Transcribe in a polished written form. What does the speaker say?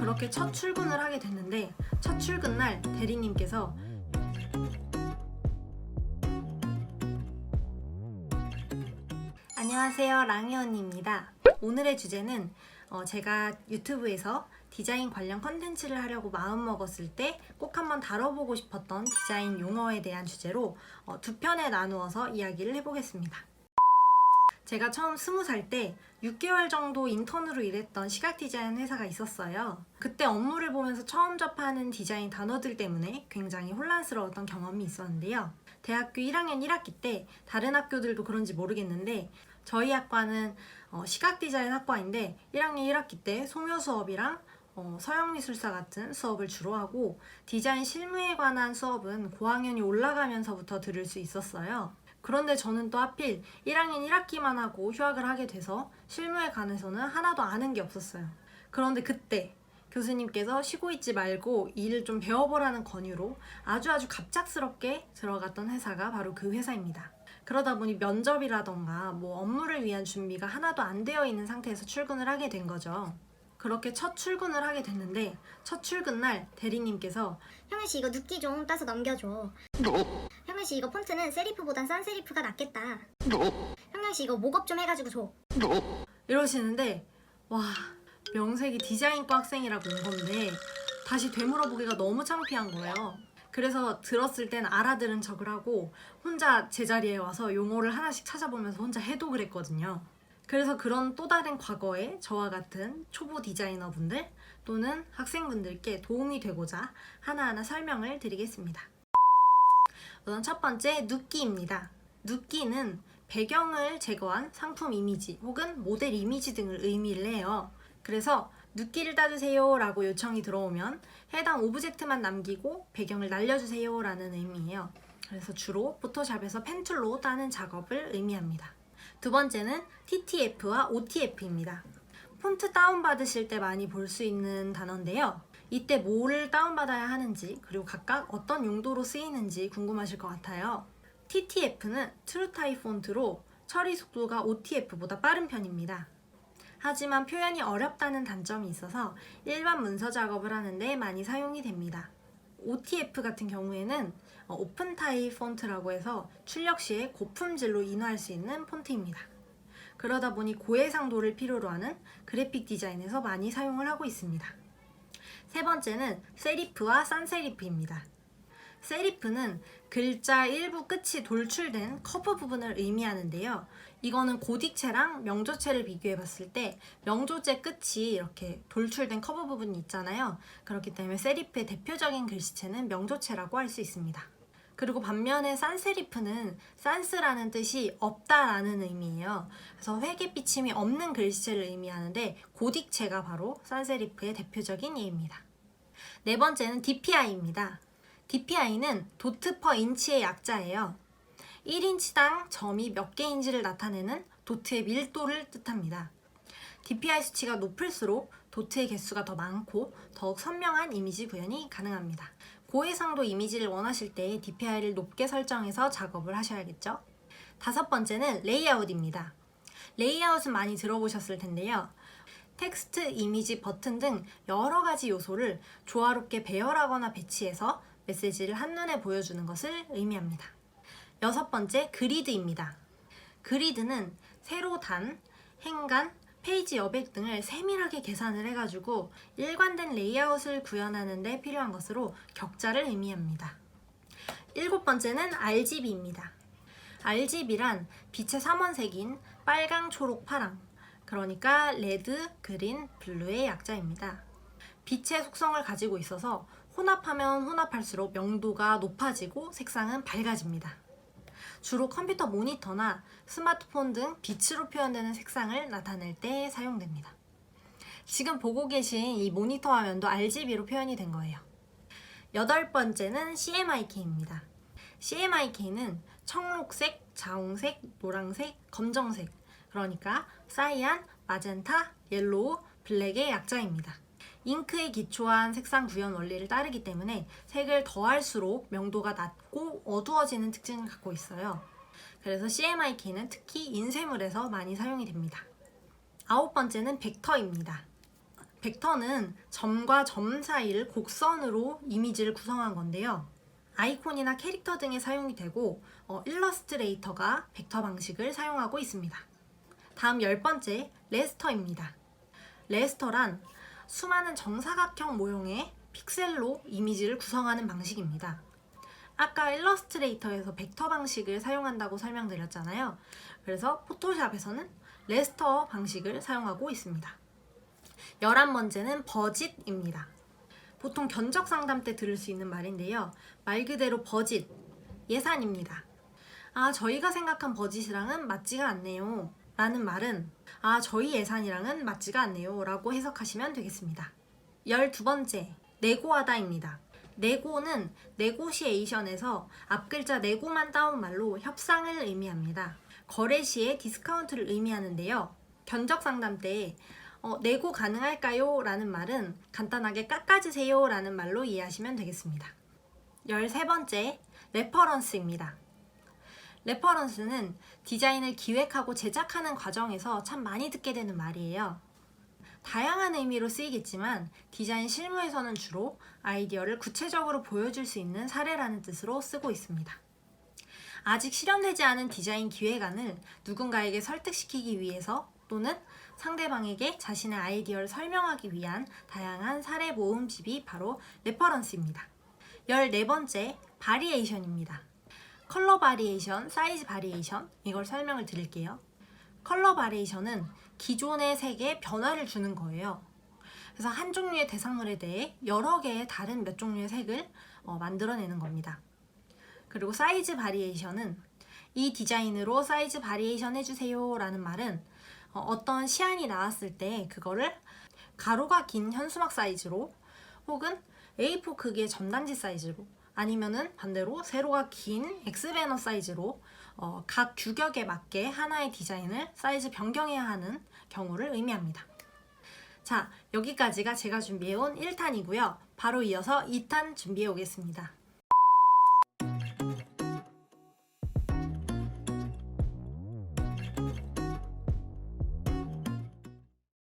그렇게 첫 출근을 하게 됐는데 첫 출근 날 대리님께서 안녕하세요, 랑이 언니입니다. 오늘의 주제는 제가 유튜브에서 디자인 관련 컨텐츠를 하려고 마음먹었을 때 꼭 한번 다뤄보고 싶었던 디자인 용어에 대한 주제로 두 편에 나누어서 이야기를 해보겠습니다. 제가 처음 20살 때 6개월 정도 인턴으로 일했던 시각 디자인 회사가 있었어요. 그때 업무를 보면서 처음 접하는 디자인 단어들 때문에 굉장히 혼란스러웠던 경험이 있었는데요. 대학교 1학년 1학기 때 다른 학교들도 그런지 모르겠는데 저희 학과는 시각 디자인 학과인데 1학년 1학기 때 소묘 수업이랑 서형미술사 같은 수업을 주로 하고 디자인 실무에 관한 수업은 고학년이 올라가면서부터 들을 수 있었어요. 그런데 저는 또 하필 1학년 1학기만 하고 휴학을 하게 돼서 실무에 관해서는 하나도 아는 게 없었어요. 그런데 그때 교수님께서 쉬고 있지 말고 일을 좀 배워보라는 권유로 아주 갑작스럽게 들어갔던 회사가 바로 그 회사입니다. 그러다 보니 면접이라던가 업무를 위한 준비가 하나도 안 되어 있는 상태에서 출근을 하게 된 거죠. 그렇게 첫 출근을 하게 됐는데 첫 출근 날 대리님께서 형일씨 이거 눕기 좀 따서 넘겨줘. 형일씨 이거 폰트는 세리프보단 산세리프가 낫겠다. 형일씨 이거 목업 좀 해가지고 줘. 이러시는데 와, 명색이 디자인과 학생이라고 온 건데 다시 되물어보기가 너무 창피한 거예요. 그래서 들었을 땐 알아들은 척을 하고 혼자 제자리에 와서 용어를 하나씩 찾아보면서 혼자 해독을 했거든요. 그래서 그런 또 다른 과거에 저와 같은 초보 디자이너분들 또는 학생분들께 도움이 되고자 하나하나 설명을 드리겠습니다. 우선 첫 번째, 눕기입니다. 눕기는 배경을 제거한 상품 이미지 혹은 모델 이미지 등을 의미를 해요. 그래서 눕기를 따주세요 라고 요청이 들어오면 해당 오브젝트만 남기고 배경을 날려주세요 라는 의미예요. 그래서 주로 포토샵에서 펜툴로 따는 작업을 의미합니다. 두 번째는 TTF와 OTF입니다. 폰트 다운받으실 때 많이 볼 수 있는 단어인데요. 이때 뭐를 다운받아야 하는지 그리고 각각 어떤 용도로 쓰이는지 궁금하실 것 같아요. TTF는 트루타입 폰트로 처리 속도가 OTF보다 빠른 편입니다. 하지만 표현이 어렵다는 단점이 있어서 일반 문서 작업을 하는데 많이 사용이 됩니다. OTF 같은 경우에는 오픈 타입 폰트라고 해서 출력 시에 고품질로 인화할 수 있는 폰트입니다. 그러다 보니 고해상도를 필요로 하는 그래픽 디자인에서 많이 사용을 하고 있습니다. 세 번째는 세리프와 산세리프입니다. 세리프는 글자 일부 끝이 돌출된 커브 부분을 의미하는데요. 이거는 고딕체랑 명조체를 비교해 봤을 때 명조체 끝이 이렇게 돌출된 커브 부분이 있잖아요. 그렇기 때문에 세리프의 대표적인 글씨체는 명조체라고 할 수 있습니다. 그리고 반면에 산세리프는 산스라는 뜻이 없다라는 의미예요. 그래서 회계비침이 없는 글씨체를 의미하는데 고딕체가 바로 산세리프의 대표적인 예입니다. 네 번째는 DPI입니다. DPI는 도트 퍼 인치의 약자예요. 1인치당 점이 몇 개인지를 나타내는 도트의 밀도를 뜻합니다. DPI 수치가 높을수록 도트의 개수가 더 많고 더욱 선명한 이미지 구현이 가능합니다. 고해상도 이미지를 원하실 때 DPI를 높게 설정해서 작업을 하셔야겠죠. 다섯 번째는 레이아웃입니다. 레이아웃은 많이 들어보셨을 텐데요. 텍스트, 이미지, 버튼 등 여러 가지 요소를 조화롭게 배열하거나 배치해서 메시지를 한눈에 보여주는 것을 의미합니다. 여섯 번째, 그리드입니다. 그리드는 세로 단, 행간, 페이지 여백 등을 세밀하게 계산을 해가지고 일관된 레이아웃을 구현하는 데 필요한 것으로 격자를 의미합니다. 일곱 번째는 RGB입니다. RGB란 빛의 삼원색인 빨강, 초록, 파랑, 그러니까 레드, 그린, 블루의 약자입니다. 빛의 속성을 가지고 있어서 혼합하면 혼합할수록 명도가 높아지고 색상은 밝아집니다. 주로 컴퓨터 모니터나 스마트폰 등 빛으로 표현되는 색상을 나타낼 때 사용됩니다. 지금 보고 계신 이 모니터 화면도 RGB로 표현이 된 거예요. 여덟 번째는 CMYK입니다. CMYK는 청록색, 자홍색, 노란색, 검정색, 그러니까 사이안, 마젠타, 옐로우, 블랙의 약자입니다. 잉크에 기초한 색상 구현 원리를 따르기 때문에 색을 더할수록 명도가 낮고 어두워지는 특징을 갖고 있어요. 그래서 CMYK는 특히 인쇄물에서 많이 사용이 됩니다. 아홉 번째는 벡터입니다. 벡터는 점과 점 사이를 곡선으로 이미지를 구성한 건데요. 아이콘이나 캐릭터 등에 사용이 되고 일러스트레이터가 벡터 방식을 사용하고 있습니다. 다음 10번째, 레스터입니다. 레스터란 수많은 정사각형 모형의 픽셀로 이미지를 구성하는 방식입니다. 아까 일러스트레이터에서 벡터 방식을 사용한다고 설명드렸잖아요. 그래서 포토샵에서는 레스터 방식을 사용하고 있습니다. 11번째는 버짓입니다. 보통 견적 상담 때 들을 수 있는 말인데요. 말 그대로 버짓, 예산입니다. 저희가 생각한 버짓이랑은 맞지가 않네요 라는 말은 저희 예산이랑은 맞지가 않네요 라고 해석하시면 되겠습니다. 12번째, 네고하다입니다. 네고는 네고시에이션에서 앞글자 네고만 따온 말로 협상을 의미합니다. 거래 시에 디스카운트를 의미하는데요. 견적 상담 때 내고 가능할까요? 라는 말은 간단하게 깎아주세요 라는 말로 이해하시면 되겠습니다. 13번째, 레퍼런스입니다. 레퍼런스는 디자인을 기획하고 제작하는 과정에서 참 많이 듣게 되는 말이에요. 다양한 의미로 쓰이겠지만 디자인 실무에서는 주로 아이디어를 구체적으로 보여줄 수 있는 사례라는 뜻으로 쓰고 있습니다. 아직 실현되지 않은 디자인 기획안을 누군가에게 설득시키기 위해서 또는 상대방에게 자신의 아이디어를 설명하기 위한 다양한 사례 모음집이 바로 레퍼런스입니다. 14번째, 바리에이션입니다. 컬러 바리에이션, 사이즈 바리에이션, 이걸 설명을 드릴게요. 컬러 바리에이션은 기존의 색에 변화를 주는 거예요. 그래서 한 종류의 대상물에 대해 여러 개의 다른 몇 종류의 색을 만들어내는 겁니다. 그리고 사이즈 바리에이션은 이 디자인으로 사이즈 바리에이션 해주세요 라는 말은 어떤 시안이 나왔을 때 그거를 가로가 긴 현수막 사이즈로 혹은 A4 크기의 전단지 사이즈로 아니면은 반대로 세로가 긴 X배너 사이즈로 각 규격에 맞게 하나의 디자인을 사이즈 변경해야 하는 경우를 의미합니다. 자, 여기까지가 제가 준비해온 1탄이고요. 바로 이어서 2탄 준비해 오겠습니다.